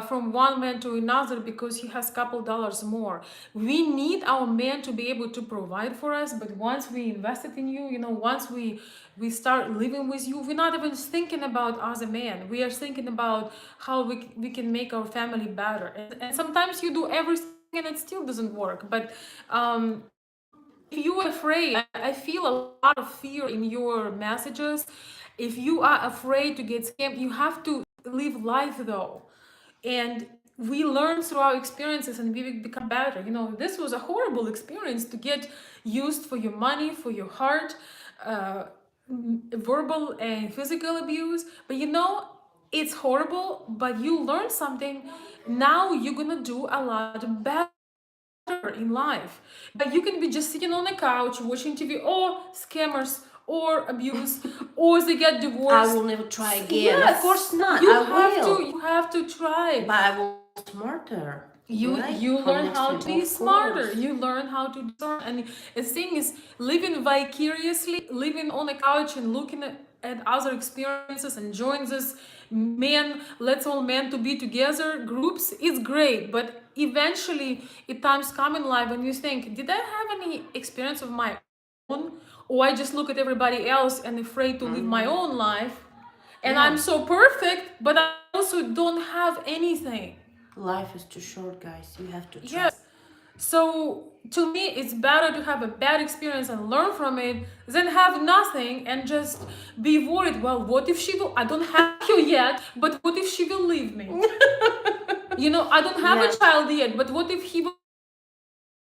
S1: from one man to another because he has a couple dollars more. We need our man to be able to provide for us, but once we invested in you, you know, once we start living with you, we're not even thinking about us a man. We are thinking about how we can make our family better. And sometimes you do everything and it still doesn't work. But if you are afraid, I feel a lot of fear in your messages. If you are afraid to get scammed, you have to live life though. And we learn through our experiences and we become better. You know, this was a horrible experience to get used for your money, for your heart, uh, verbal and physical abuse. But you know, it's horrible, but you learn something. Now you're gonna do a lot better in life. But you can be just sitting on a couch watching TV, or scammers, or abuse, or they get divorced.
S2: I will never try again.
S1: Yes,
S2: of course not.
S1: You
S2: I
S1: have
S2: will.
S1: to. You have to try.
S2: But I will be smarter.
S1: You
S2: right?
S1: you
S2: From
S1: learn
S2: next
S1: how
S2: time,
S1: to be
S2: of
S1: smarter.
S2: course.
S1: You learn how to discern. And the thing is, living vicariously, living on a couch and looking at other experiences and join this men, let's all men to be together groups, it's great. But eventually, it times come in life when you think, did I have any experience of my own? Or I just look at everybody else and afraid to live my own life. And
S2: Yeah.
S1: I'm so perfect, but I also don't have anything.
S2: Life is too short, guys. You have to try.
S1: Yes. So to me, it's better to have a bad experience and learn from it than have nothing and just be worried. Well, what if she will? I don't have you yet, but what if she will leave me? You know, I don't have
S2: Yeah.
S1: a child yet, but what if he will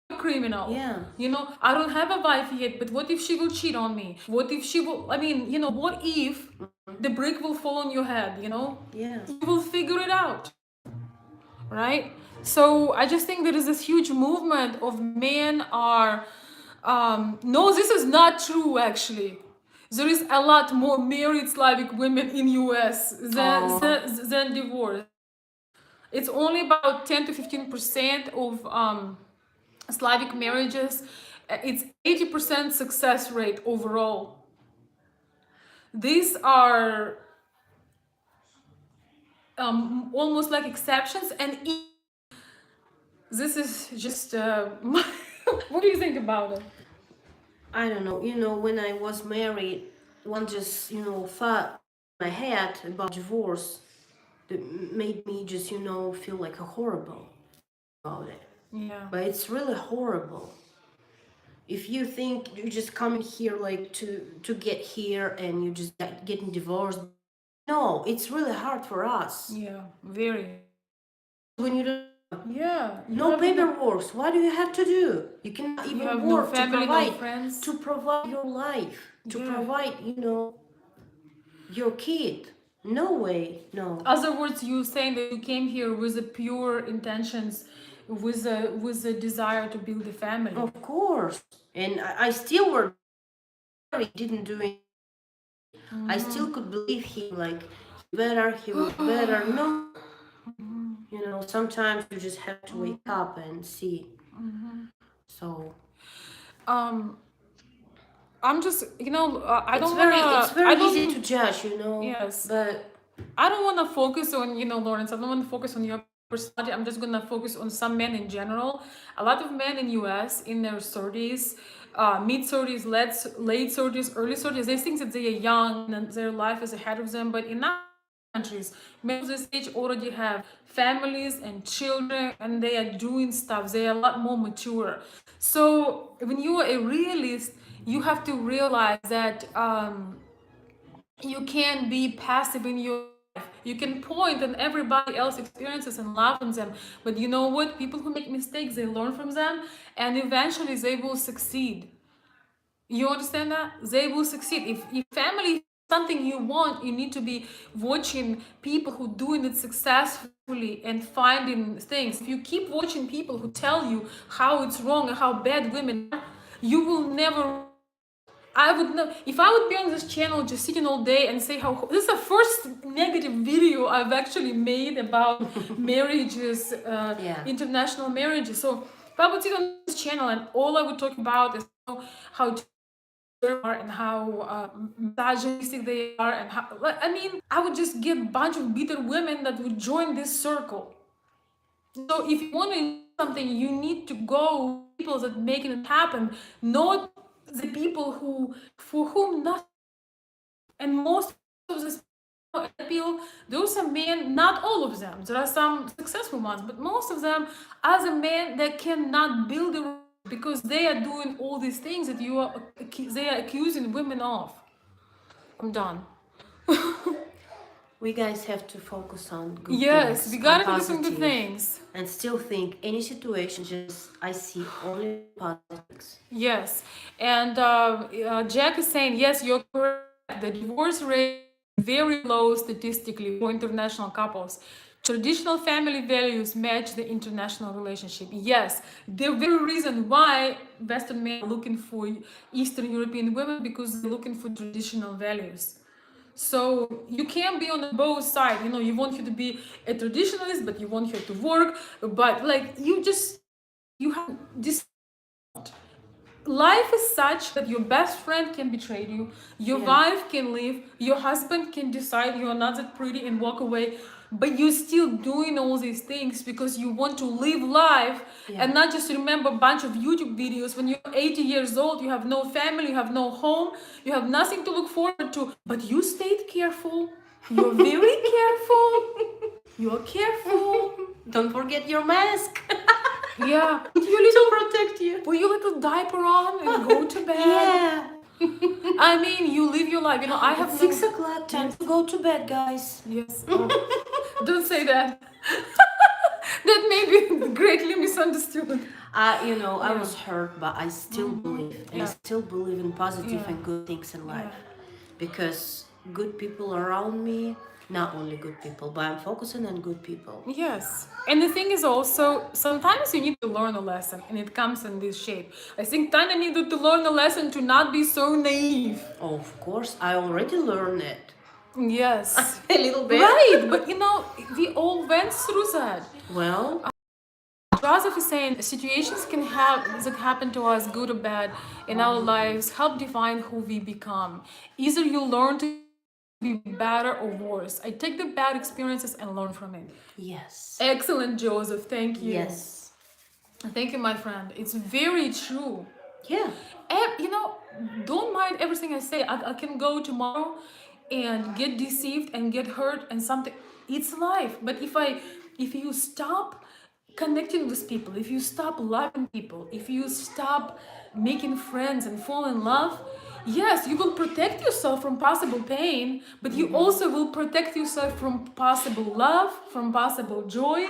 S1: be a criminal?
S2: Yeah.
S1: You know, I don't have a wife yet, but what if she will cheat on me? What if she will? I mean, you know, what if the brick will fall on your head? You know,
S2: Yeah.
S1: you will figure it out, right? So I just think there is this huge movement of men are no, this is not true actually. There is a lot more married Slavic women in US than divorced. It's only about 10 to 15% of Slavic marriages, it's 80% success rate overall. These are almost like exceptions, and this is just what do you think about it?
S2: I don't know. You know, when I was married, one just, thought in my head about divorce that made me just, feel like a horrible about it.
S1: Yeah.
S2: But it's really horrible. If you think you're just coming here like to get here and you just getting divorced, no, it's really hard for us.
S1: Yeah, very.
S2: When you don't
S1: Yeah.
S2: no paperwork, what do you have to do? You cannot even
S1: have no
S2: work
S1: family,
S2: to
S1: no
S2: provide
S1: friends.
S2: to provide your life, to
S1: Yeah.
S2: provide, your kid. No way, no.
S1: Other words, you saying that you came here with the pure intentions, with a desire to build a family.
S2: Of course. And I still were didn't do it. I still could believe him, like he was better. No. Sometimes you just have to wake up and see. So
S1: I'm just, I don't
S2: it's very
S1: wanna,
S2: easy to judge,
S1: Yes.
S2: But
S1: I don't want to focus on, Lawrence. I don't want to focus on your personality. I'm just gonna focus on some men in general. A lot of men in US in their 30s, mid 30s, late 30s, early 30s, they think that they are young and their life is ahead of them. But in other countries, men of this age already have families and children, and they are doing stuff. They are a lot more mature. So when you are a realist, you have to realize that you can't be passive in your life. You can point on everybody else's experiences and laugh on them, but you know what? People who make mistakes, they learn from them, and eventually they will succeed. You understand that? They will succeed. If family is something you want, you need to be watching people who doing it successfully and finding things. If you keep watching people who tell you how it's wrong and how bad women are, you will never. I would know if I would be on this channel just sitting all day and say how this is the first negative video I've actually made about marriages, international marriages. So if I would sit on this channel and all I would talk about is how to are and how misogynistic they are, and how I would just get a bunch of bitter women that would join this circle. So if you want to do something, you need to go with people that making it happen, not the people who for whom nothing. And most of the people, those are men, not all of them. There are some successful ones, but most of them are the men that cannot build a because they are doing all these things that they are accusing women of. I'm done.
S2: we guys have to focus on good
S1: Yes,
S2: things.
S1: we gotta
S2: on
S1: focus on good
S2: positive,
S1: things.
S2: and still think any situation just I see only positives.
S1: Yes, and Jack is saying yes, you're correct. The divorce rate is very low statistically for international couples. Traditional family values match the international relationship. Yes, the very reason why Western men are looking for Eastern European women because they're looking for traditional values. So you can't be on both sides. You want her to be a traditionalist, but you want her to work. But like you have this. Life is such that your best friend can betray you, your wife can leave, your husband can decide you're not that pretty and walk away, but you're still doing all these things because you want to live life and not just remember a bunch of YouTube videos. When you're 80 years old, you have no family, you have no home, you have nothing to look forward to, but you stayed careful. You're very careful. You're careful.
S2: Don't forget your mask.
S1: Yeah, put your little
S2: protect you.
S1: Put your little diaper on and go to bed.
S2: Yeah.
S1: I mean, you live your life. I have
S2: 6 o'clock, time to go to bed, guys.
S1: Yes. Oh. Don't say that. That may be greatly misunderstood.
S2: I was hurt, but I still believe. I still believe in positive and good things in life. Because good people around me, not only good people, but I'm focusing on good people.
S1: Yes. And the thing is also, sometimes you need to learn a lesson, and it comes in this shape. I think Tanya needed to learn a lesson to not be so naive.
S2: Oh, of course, I already learned it.
S1: Yes.
S2: A little bit.
S1: Right, but we all went through that.
S2: Well,
S1: Joseph is saying situations can have that happen to us, good or bad, in our lives, help define who we become. Either you learn to be better or worse. I take the bad experiences and learn from it.
S2: Yes.
S1: Excellent, Joseph. Thank you.
S2: Yes.
S1: Thank you, my friend. It's very true.
S2: Yeah.
S1: You know, don't mind everything I say. I can go tomorrow and get deceived and get hurt and something. It's life. But if you stop connecting with people, if you stop loving people, if you stop making friends and fall in love, yes, you will protect yourself from possible pain, but you also will protect yourself from possible love, from possible joy,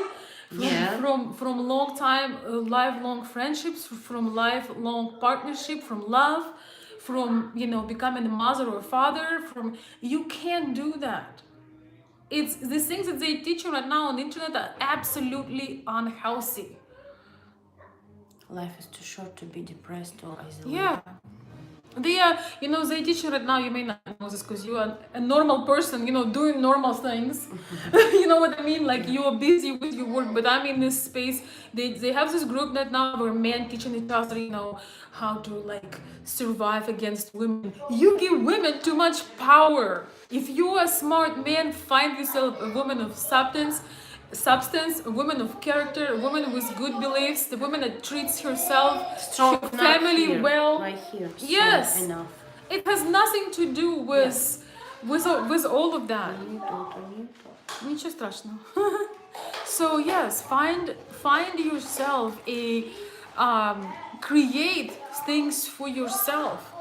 S1: from long time lifelong friendships, from lifelong partnership, from love, from becoming a mother or father. From You can't do that. It's these things that they teach you right now on the internet are absolutely unhealthy.
S2: Life is too short to be depressed or isolated.
S1: Yeah. They teach you right now, you may not know this because you are a normal person, doing normal things. You know what I mean? Like, you're busy with your work, but I'm in this space. They have this group that now where men teaching each other, how to like survive against women. You give women too much power. If you're a smart man, find yourself a woman of substance, a woman of character, a woman with good beliefs, the woman that treats herself,
S2: Strong
S1: her
S2: enough
S1: family
S2: here,
S1: well.
S2: right here.
S1: Yes.
S2: Strong enough.
S1: It has nothing to do with all of that. Ничего страшного. So yes, find yourself create things for yourself.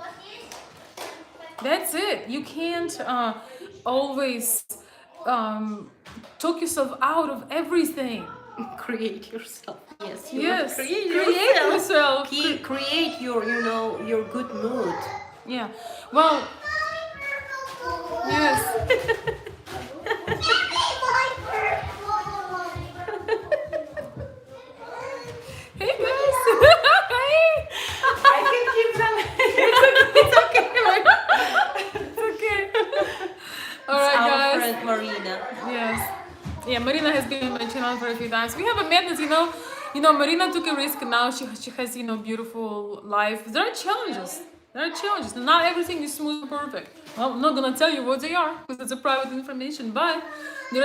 S1: That's it. You can't always talk yourself out of everything.
S2: Create yourself. Yes.
S1: Yes.
S2: Create
S1: yourself.
S2: Create your good mood.
S1: Yeah. Well. Yes. Hey guys. Hey.
S2: I can keep them.
S1: It's okay. It's okay. All right,
S2: Our
S1: guys.
S2: friend Marina.
S1: Yes. Yeah, Marina has been on my channel for a few times. We have a madness, Marina took a risk. Now she has, beautiful life. There are challenges. Not everything is smooth and perfect. Well, I'm not gonna tell you what they are because it's a private information. But we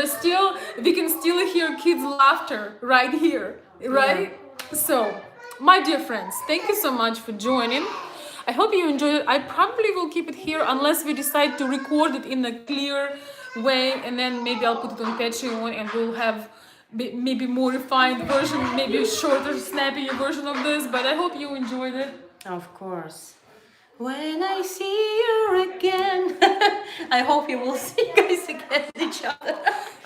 S1: can still hear kids' laughter right here, right? Yeah. So, my dear friends, thank you so much for joining. I hope you enjoyed it. I probably will keep it here unless we decide to record it in a clear way, and then maybe I'll put it on Patreon and we'll have maybe more refined version, maybe a shorter, snappier version of this. But I hope you enjoyed it.
S2: Of course. When I see you again, I hope you will see guys again each other.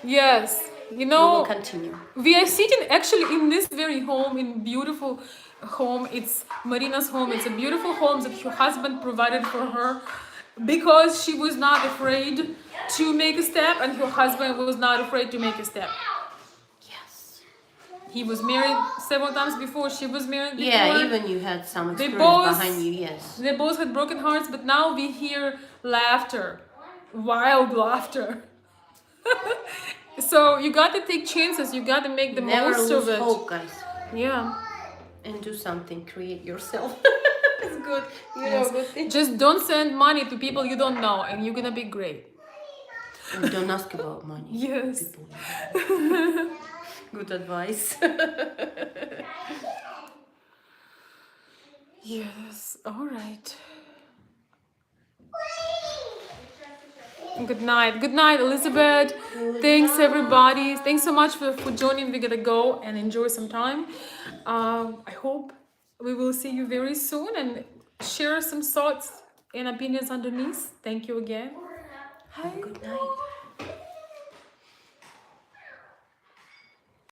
S1: Yes,
S2: We will continue.
S1: We are sitting actually in this very home, in beautiful home. It's Marina's home. It's a beautiful home that her husband provided for her because she was not afraid to make a step, and her husband was not afraid to make a step.
S2: Yes.
S1: He was married several times before. She was married before.
S2: Yeah, even you had some experience behind you, yes.
S1: They both had broken hearts, but now we hear laughter. Wild laughter. So you got to take chances. You got to make the most of it.
S2: Never lose hope, guys.
S1: Yeah.
S2: And do something. Create yourself. It's good. Good thing.
S1: Just don't send money to people you don't know, and you're gonna be great.
S2: And don't ask about money.
S1: Yes.
S2: People. Good advice.
S1: Yes. All right. Good night. Good night, Elizabeth. Thanks, everybody. Thanks so much for joining. We gotta go and enjoy some time. I hope we will see you very soon and share some thoughts and opinions underneath. Thank you again. Hi.
S2: Good night.